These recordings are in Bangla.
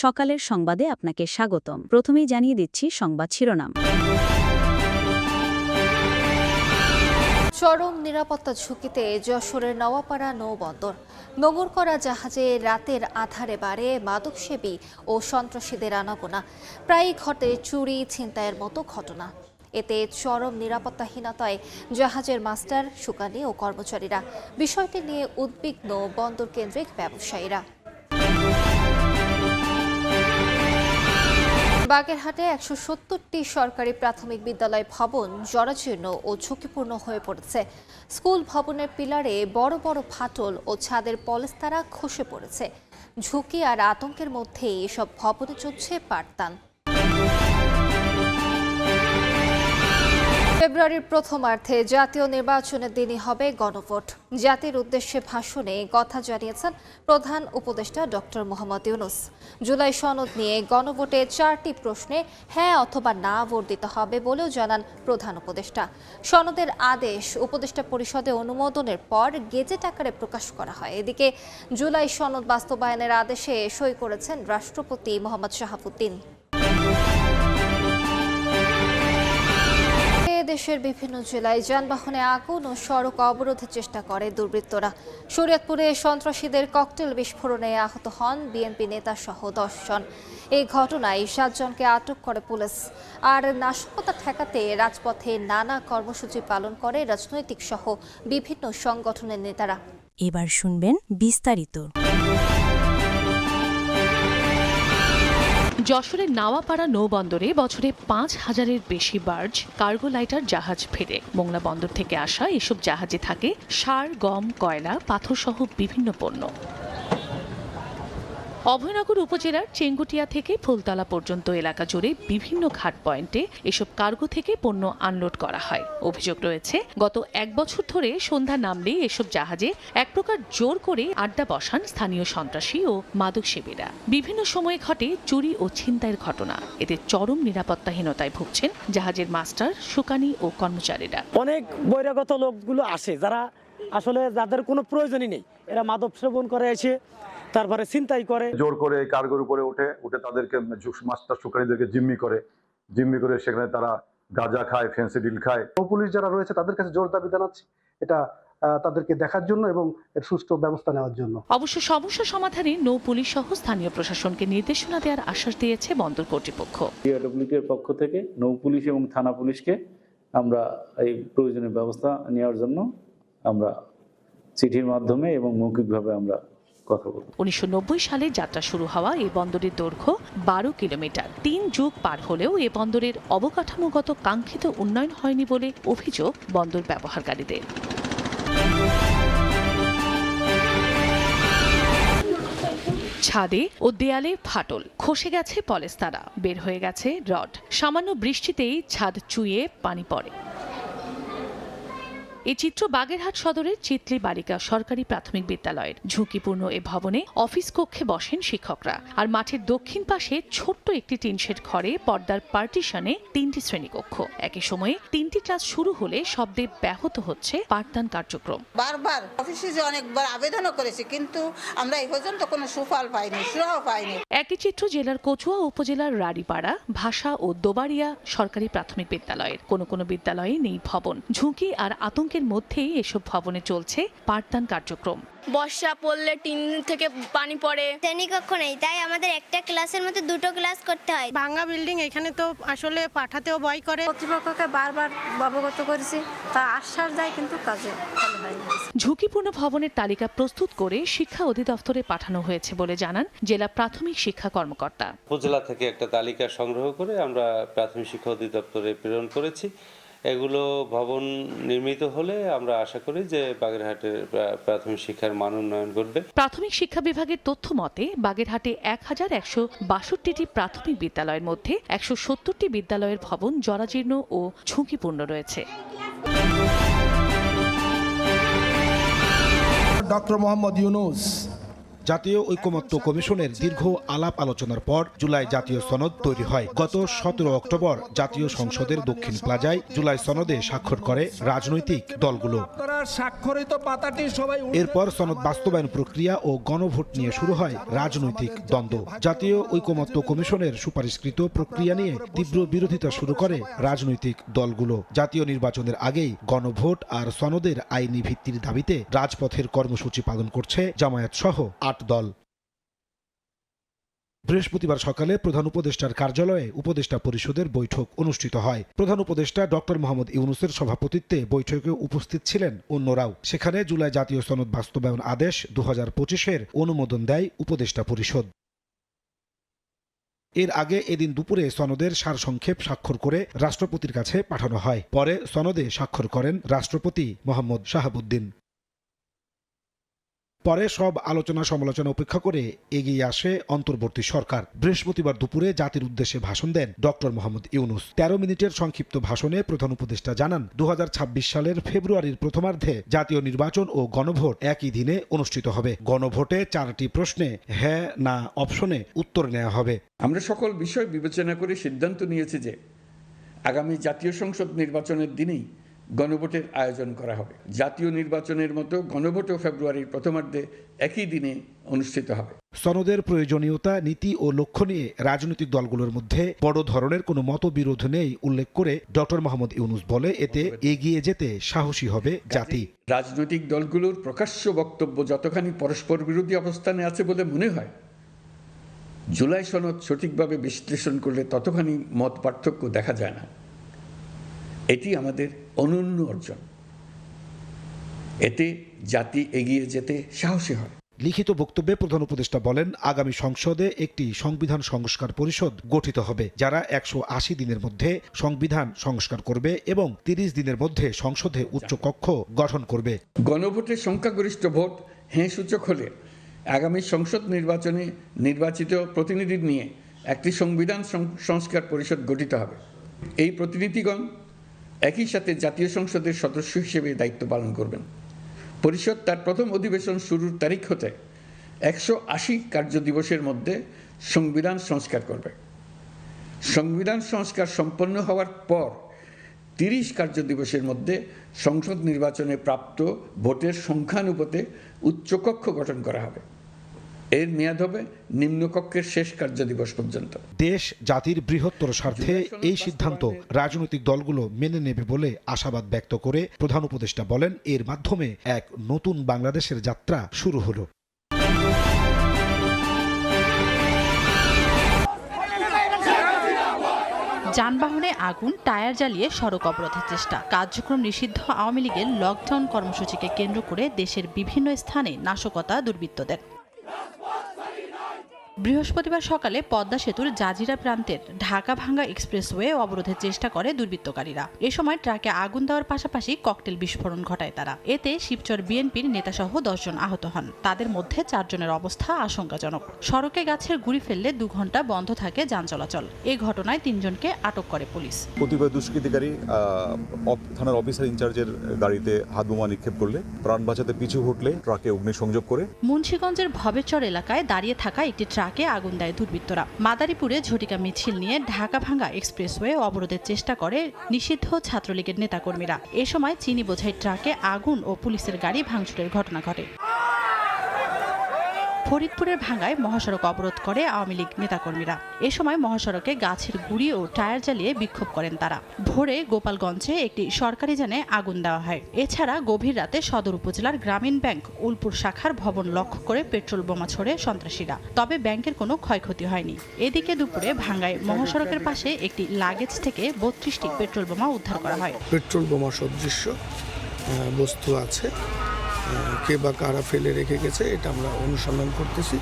সকালের সংবাদে আপনাকে স্বাগতম। প্রথমেই জানিয়ে দিচ্ছি সংবাদ শিরোনাম। চরম নিরাপত্তা ঝুঁকিতে যশোরের নওয়াপাড়া নৌবন্দর। নোঙর করা জাহাজে রাতের আধারে বাড়ে মাদকসেবী ও সন্ত্রাসীদের আনাগোনা। প্রায়ই ঘটে চুরি ছিনতাইয়ের মতো ঘটনা। এতে চরম নিরাপত্তাহীনতায় জাহাজের মাস্টার, শুকানি ও কর্মচারীরা। বিষয়টি নিয়ে উদ্বিগ্ন বন্দর কেন্দ্রিক ব্যবসায়ীরা। বাগেরহাটে ১৭০টি সরকারি প্রাথমিক বিদ্যালয় ভবন জরাজীর্ণ ও ঝুঁকিপূর্ণ হয়ে পড়েছে। স্কুল ভবনের পিলারে বড় বড় ফাটল ও ছাদের পলেস্তারা খসে পড়েছে। ঝুঁকি আর আতঙ্কের মধ্যে এসব ভবনে চলছে পাঠদান। ফেব্রুয়ারির প্রথমার্ধে জাতীয় নির্বাচনের দিনই হবে গণভোট। জাতির উদ্দেশ্যে ভাষণে কথা জানিয়েছেন প্রধান উপদেষ্টা ডক্টর মোহাম্মদ ইউনূস। জুলাই সনদ নিয়ে গণভোটে 4টি প্রশ্নে হ্যাঁ অথবা না ভোট দিতে হবে বলেও জানান প্রধান উপদেষ্টা। সনদের আদেশ উপদেষ্টা পরিষদে অনুমোদনের পর গেজেট আকারে প্রকাশ করা হয়। এদিকে জুলাই সনদ বাস্তবায়নের আদেশে সই করেছেন রাষ্ট্রপতি মোহাম্মদ শাহাবুদ্দিন। দেশের বিভিন্ন জেলায় যানবাহনে আগুন ও সড়ক অবরোধের চেষ্টা করে দুর্বৃত্তরা। শরীয়তপুরে সন্ত্রাসীদের ককটেল বিস্ফোরণে আহত হন বিএনপি নেতা সহ 10 জন। এই ঘটনায় 7 জনকে আটক করে পুলিশ। আর নাশকতা ঠেকাতে রাজপথে নানা কর্মসূচি পালন করে রাজনৈতিক সহ বিভিন্ন সংগঠনের নেতারা। এবার শুনবেন বিস্তারিত। যশোরের নাওয়াপাড়া নৌবন্দরে বছরে 5,000-এর বেশি বার্জ, কার্গো লাইটার জাহাজ ফেরে। মোংলা বন্দর থেকে আসা এসব জাহাজে থাকে সার, গম, কয়লা, পাথরসহ বিভিন্ন পণ্য। অভয়নগর উপজেলার চেঙ্গুটিয়া থেকে ফুলতলা পর্যন্ত এলাকা জুড়ে বিভিন্ন ঘাট পয়েন্টে এসব কার্গো থেকে পণ্য আনলোড করা হয়। অভিযোগ রয়েছে, গত 1 বছর ধরে সন্ধ্যা নামলেই এসব জাহাজে এক প্রকার জোর করে আড্ডা বসান স্থানীয় সন্ত্রাসী ও মাদকসেবীরা। বিভিন্ন সময়ে ঘটে চুরি ও ছিনতাইয়ের ঘটনা। এতে চরম নিরাপত্তাহীনতায় ভুগছেন জাহাজের মাস্টার, শুকানি ও কর্মচারীরা। অনেক বহিরাগত লোকগুলো আসে যারা আসলে যাদের কোনো প্রয়োজনই নেই, এরা মাদক সেবন করে এসে তারপরে ছিনতাই করে, জোর করে কার্গোর উপরে উঠে তাদেরকে মাস্টার শুকানিদেরকে জিম্মি করে সেখানে তারা গাঁজা খায়, ফেন্সিডিল খায়। পুলিশ যারা রয়েছে তাদের কাছে জোর দাবি জানাচ্ছি এটা তাদেরকে দেখার জন্য এবং এর সুষ্ঠু ব্যবস্থা নেওয়ার জন্য। অবশ্য সমস্যা সমাধানে নৌ পুলিশ সহ স্থানীয় প্রশাসনকে নির্দেশনা দেওয়ার আশ্বাস দিয়েছে বন্দর কর্তৃপক্ষ। ডিআরডব্লিউটির পক্ষ থেকে নৌ পুলিশ এবং থানা পুলিশকে আমরা এই প্রয়োজনীয় ব্যবস্থা নেওয়ার জন্য আমরা চিঠির মাধ্যমে এবং মৌখিকভাবে আমরা 1990 সালে যাত্রা শুরু হওয়া এই বন্দরের দৈর্ঘ্য 12 কিলোমিটার। 3 যুগ পার হলেও এ বন্দরের অবকাঠামোগত কাঙ্ক্ষিত উন্নয়ন হয়নি বলে অভিযোগ বন্দর ব্যবহারকারীদের। ছাদে ও দেয়ালে ফাটল, খসে গেছে পলেস্তারা, বের হয়ে গেছে রড। সামান্য বৃষ্টিতেই ছাদ চুইয়ে পানি পড়ে। এই চিত্র বাগেরহাট সদরের চিতলি বালিকা সরকারি প্রাথমিক বিদ্যালয়ের। ঝুঁকিপূর্ণ এ ভবনে অফিস কক্ষে বসেন শিক্ষকরা। আর মাঠের দক্ষিণ পাশে ছোট্ট একটি টিনশেড ঘরে পর্দার পার্টিশনে 3টি শ্রেণীকক্ষ। একই সময়ে 3টি ক্লাস শুরু হলে শব্দে ব্যাহত হচ্ছে পাঠদান কার্যক্রম। বারবার অফিসে অনেকবার আবেদনও করেছি, কিন্তু আমরা এই পর্যন্ত কোনো সুফল পাইনি, সুরাহা পাইনি। একই চিত্র জেলার কচুয়া উপজেলার রাড়িপাড়া, ভাষা ও দোবাড়িয়া সরকারি প্রাথমিক বিদ্যালয়ের। কোনো বিদ্যালয়ে নেই ভবন। ঝুঁকি আর আতঙ্কের মধ্যেই এসব ভবনে চলছে পাঠদান কার্যক্রম। বর্ষা পড়লে টিন থেকে পানি পড়ে, শ্রেণীকক্ষ নেই, তাই আমাদের একটা ক্লাসের মধ্যে 2টো ক্লাস করতে হয়। ভাঙা বিল্ডিং, এখানে তো আসলে পাঠাতেও ভয় করে। কর্তৃপক্ষকে বারবার অবগত করেছি, তা আশ্বাস দেয় কিন্তু কাজে ভালো হয় না। ঝুঁকিপূর্ণ ভবনের তালিকা প্রস্তুত করে শিক্ষা অধিদপ্তরে পাঠানো হয়েছে বলে জানান জেলা প্রাথমিক শিক্ষা কর্মকর্তা। উপজেলা থেকে একটা তালিকা সংগ্রহ করে আমরা প্রাথমিক শিক্ষা অধিদপ্তরে প্রেরণ করেছি। এগুলো ভবন নির্মিত হলে আমরা আশা করি যে বাগেরহাটের প্রাথমিক শিক্ষার মান উন্নয়ন ঘটবে। প্রাথমিক শিক্ষা বিভাগের তথ্য মতে বাগেরহাটে 1162টি প্রাথমিক বিদ্যালয়ের মধ্যে 170টি বিদ্যালয়ের ভবন জরাজীর্ণ ও ঝুঁকিপূর্ণ রয়েছে। ডক্টর মোহাম্মদ ইউনূস জাতীয় ঐকমত্য কমিশনের দীর্ঘ আলাপ আলোচনার পর জুলাই জাতীয় সনদ তৈরি হয়। গত 17 অক্টোবর জাতীয় সংসদের দক্ষিণ প্লাজায় জুলাই সনদে স্বাক্ষর করে রাজনৈতিক দলগুলো। এরপর সনদ বাস্তবায়ন প্রক্রিয়া ও গণভোট নিয়ে শুরু হয় রাজনৈতিক দ্বন্দ্ব। জাতীয় ঐকমত্য কমিশনের সুপারিশকৃত প্রক্রিয়া নিয়ে তীব্র বিরোধিতা শুরু করে রাজনৈতিক দলগুলো। জাতীয় নির্বাচনের আগেই গণভোট আর সনদের আইনি ভিত্তির দাবিতে রাজপথের কর্মসূচি পালন করছে জামায়াত সহ 8 দল। বৃহস্পতিবার সকালে প্রধান উপদেষ্টার কার্যালয়ে উপদেষ্টা পরিষদের বৈঠক অনুষ্ঠিত হয়। প্রধান উপদেষ্টা ডক্টর মোহাম্মদ ইউনূসের সভাপতিত্বে বৈঠকে উপস্থিত ছিলেন অন্যরাও। সেখানে জুলাই জাতীয় সনদ বাস্তবায়ন আদেশ 2025-এর অনুমোদন দেয় উপদেষ্টা পরিষদ। এর আগে এদিন দুপুরে সনদের সারসংক্ষেপ স্বাক্ষর করে রাষ্ট্রপতির কাছে পাঠানো হয়। পরে সনদে স্বাক্ষর করেন রাষ্ট্রপতি মোহাম্মদ শাহাবুদ্দিন। পরে সব আলোচনা সমালোচনা উপেক্ষা করে এগিয়ে আসে অন্তর্বর্তী সরকার। বৃহস্পতিবার দুপুরে জাতির উদ্দেশ্যে ভাষণ দেন ডক্টর মোহাম্মদ ইউনূস। 13 মিনিটের সংক্ষিপ্ত ভাষণে প্রধান উপদেষ্টা জানান 2026 সালের ফেব্রুয়ারির প্রথমার্ধে জাতীয় নির্বাচন ও গণভোট একই দিনে অনুষ্ঠিত হবে। গণভোটে 4টি প্রশ্নে হ্যাঁ না অপশনে উত্তর নেওয়া হবে। আমরা সকল বিষয় বিবেচনা করে সিদ্ধান্ত নিয়েছি যে আগামী জাতীয় সংসদ নির্বাচনের দিনেই গণভোটের আয়োজন করা হবে। জাতীয় নির্বাচনের মতো ভোটও ফেব্রুয়ারির প্রথমার্ধে একই দিনে অনুষ্ঠিত হবে। সনদের প্রয়োজনীয়তা, নীতি ও লক্ষ্য নিয়ে রাজনৈতিক দলগুলোর মধ্যে বড় ধরনের কোনো মতবিরোধ নেই উল্লেখ করে ডক্টর মোহাম্মদ ইউনূস বলে, এতে এগিয়ে যেতে সাহসী হবে জাতি। রাজনৈতিক দলগুলোর প্রকাশ্য বক্তব্য যতখানি পরস্পর বিরোধী অবস্থানে আছে বলে মনে হয়, জুলাই সনদ সঠিকভাবে বিশ্লেষণ করলে ততখানি মত পার্থক্য দেখা যায় না। এটি আমাদের অনন্য অর্জন। এতে জাতি এগিয়ে যেতে সাহসী হয়। লিখিত বক্তব্যে প্রধান উপদেষ্টা বলেন, আগামী সংসদে একটি সংবিধান সংস্কার পরিষদ গঠিত হবে, যারা 180 দিনের মধ্যে সংবিধান সংস্কার করবে এবং 30 দিনের মধ্যে সংসদে উচ্চকক্ষ গঠন করবে। গণভোটের সংখ্যাগরিষ্ঠ ভোট হ্যাঁ সূচক হলে আগামী সংসদ নির্বাচনে নির্বাচিত প্রতিনিধি নিয়ে একটি সংবিধান সংস্কার পরিষদ গঠিত হবে। এই প্রতিনিধিগণ একই সাথে জাতীয় সংসদের সদস্য হিসেবে দায়িত্ব পালন করবেন। পরিষদ তার প্রথম অধিবেশন শুরুর তারিখ হতে 180 কার্যদিবসের মধ্যে সংবিধান সংস্কার করবে। সংবিধান সংস্কার সম্পন্ন হওয়ার পর 30 কার্যদিবসের মধ্যে সংসদ নির্বাচনে প্রাপ্ত ভোটের সংখ্যানুপাতে উচ্চকক্ষ গঠন করা হবে। এর মেয়াদ হবে নিম্নকক্ষের শেষ কার্যদিবস পর্যন্ত। দেশ জাতির বৃহত্তর স্বার্থে এই সিদ্ধান্ত রাজনৈতিক দলগুলো মেনে নেবে বলে আশাবাদ ব্যক্ত করে প্রধান উপদেষ্টা বলেন, এর মাধ্যমে এক নতুন বাংলাদেশের যাত্রা শুরু হলো। যানবাহনে আগুন, টায়ার জ্বালিয়ে সড়ক অবরোধের চেষ্টা, কার্যক্রম নিষিদ্ধ আওয়ামী লীগের লকডাউন কর্মসূচিকে কেন্দ্র করে দেশের বিভিন্ন স্থানে নাশকতা দুর্বৃত্তদের। বৃহস্পতিবার সকালে পদ্মা সেতুর জাজিরা প্রান্তের ঢাকা-ভাঙ্গা এক্সপ্রেসওয়ে অবরোধের চেষ্টা করে দুর্বৃত্তকারীরা। এ সময় ট্রাকে আগুন দেওয়ার পাশাপাশি ককটেল বিস্ফোরণ ঘটায় তারা। এতে শিবচর বিএনপির নেতাসহ 10 জন আহত হন। তাদের মধ্যে 4 জনের অবস্থা আশঙ্কাজনক। সড়কে গাছের গুঁড়ি ফেললে 2 ঘন্টা বন্ধ থাকে যান চলাচল। এ ঘটনায় 3 জনকে আটক করে পুলিশ। কতিপয় দুষ্কৃতিকারী থানার অফিসার ইনচার্জের গাড়িতে হাত বোমা নিক্ষেপ করলে প্রাণ বাঁচাতে পিছু হটলে ট্রাকে অগ্নিসংযোগ করে মুন্সিগঞ্জের ভবেরচর এলাকায় দাঁড়িয়ে থাকা একটি ট্রাকে আগুন দেয় দুর্বৃত্তরা। মাদারীপুরে ঝটিকা মিছিল নিয়ে ঢাকা-ভাঙ্গা এক্সপ্রেসওয়ে অবরোধের চেষ্টা করে নিষিদ্ধ ছাত্রলীগের নেতাকর্মীরা। এ সময় চিনি বোঝাই ট্রাকে আগুন ও পুলিশের গাড়ি ভাঙচুরের ঘটনা ঘটে। ফরিদপুরের ভাঙ্গায় মহাসড়ক অবরোধ করে আওয়ামী লীগ নেতাকর্মীরা। এ সময় মহাসড়কে গাছের গুঁড়ি ও টায়ার জ্বালিয়ে বিক্ষোভ করেন তারা। ভোরে গোপালগঞ্জে একটি সরকারি যানে আগুন দেওয়া হয়। এছাড়া গভীর রাতে সদর উপজেলার গ্রামীণ ব্যাংক উলপুর শাখার ভবন লক্ষ্য করে পেট্রোল বোমা ছোড়ে সন্ত্রাসীরা, তবে ব্যাংকের কোনো ক্ষয়ক্ষতি হয়নি। এদিকে দুপুরে ভাঙ্গায় মহাসড়কের পাশে একটি লাগেজ থেকে 32টি পেট্রোল বোমা উদ্ধার করা হয়। পেট্রোল বোমা সদৃশ্য বস্তু আছে, কে বা কারা ফেলে রেখে গেছে এটা আমরা অনুসন্ধান করতেছি।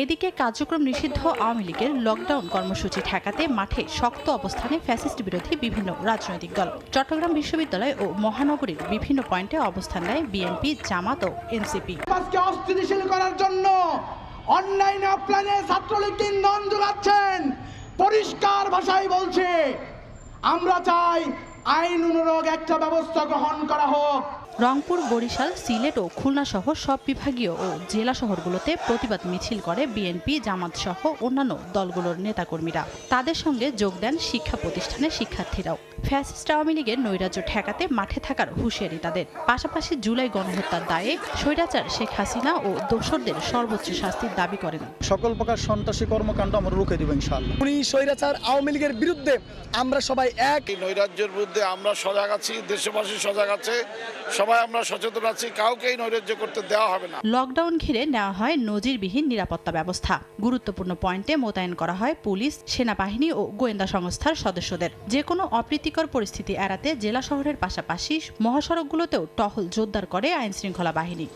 এদিকে কার্যক্রম নিষিদ্ধ আওয়ামী লীগের লকডাউন কর্মসূচি ঠেকাতে মাঠে শক্ত অবস্থানে ফ্যাসিস্ট বিরোধী বিভিন্ন রাজনৈতিক দল। চট্টগ্রাম বিশ্ববিদ্যালয় ও মহানগরীর বিভিন্ন পয়েন্টে অবস্থান নেয় বিএনপি, জামাত ও এনসিপি। অস্থিতিশীল করার জন্য অনলাইন অফলাইনে ছাত্রলীগ ইন্ধন যোগাচ্ছেন। পরিষ্কার ভাষায় বলছে, আমরা চাই আইন অনুরোধ একটা ব্যবস্থা গ্রহণ করা হোক। রংপুর, বরিশাল, সিলেট ও খুলনা সহ সব বিভাগীয় ও জেলা শহরগুলোতে প্রতিবাদ মিছিল করে বিএনপি, জামাত সহ অন্যান্য দলগুলোর নেতাকর্মীরা। তাদের সঙ্গে যোগ দেন শিক্ষা প্রতিষ্ঠানের শিক্ষার্থীরাও। ফ্যাসিস্ট আওয়ামী লীগের নৈরাজ্য ঠেকাতে মাঠে থাকার হুঁশিয়ারি তাদের। পাশাপাশি জুলাই গণহত্যার দায়ে স্বৈরাচার শেখ হাসিনা ও দোসরদের সর্বোচ্চ শাস্তির দাবি করেন। সকল প্রকার সন্ত্রাসী কর্মকাণ্ড আমরা রুখে দেব ইনশাআল্লাহ। উনি স্বৈরাচার আওয়ামী লীগের বিরুদ্ধে আমরা সবাই এক। নৈরাজ্যের বিরুদ্ধে আমরা সজাগ আছি, দেশবাসী সজাগ আছে, সবাই আমরা সচেতন আছি, কাউকেই নৈরাজ্য করতে দেওয়া হবে না। লকডাউন ঘিরে নেওয়া হয় নজিরবিহীন নিরাপত্তা ব্যবস্থা। গুরুত্বপূর্ণ পয়েন্টে মোতায়েন করা হয় পুলিশ, সেনাবাহিনী ও গোয়েন্দা সংস্থার সদস্যদের। যে কোনো অপ্রীতিকর পরিস্থিতি এড়াতে জেলা শহরের পাশাপাশি মহাসড়কগুলোতেও টহল জোরদার করে আইনশৃঙ্খলা বাহিনী।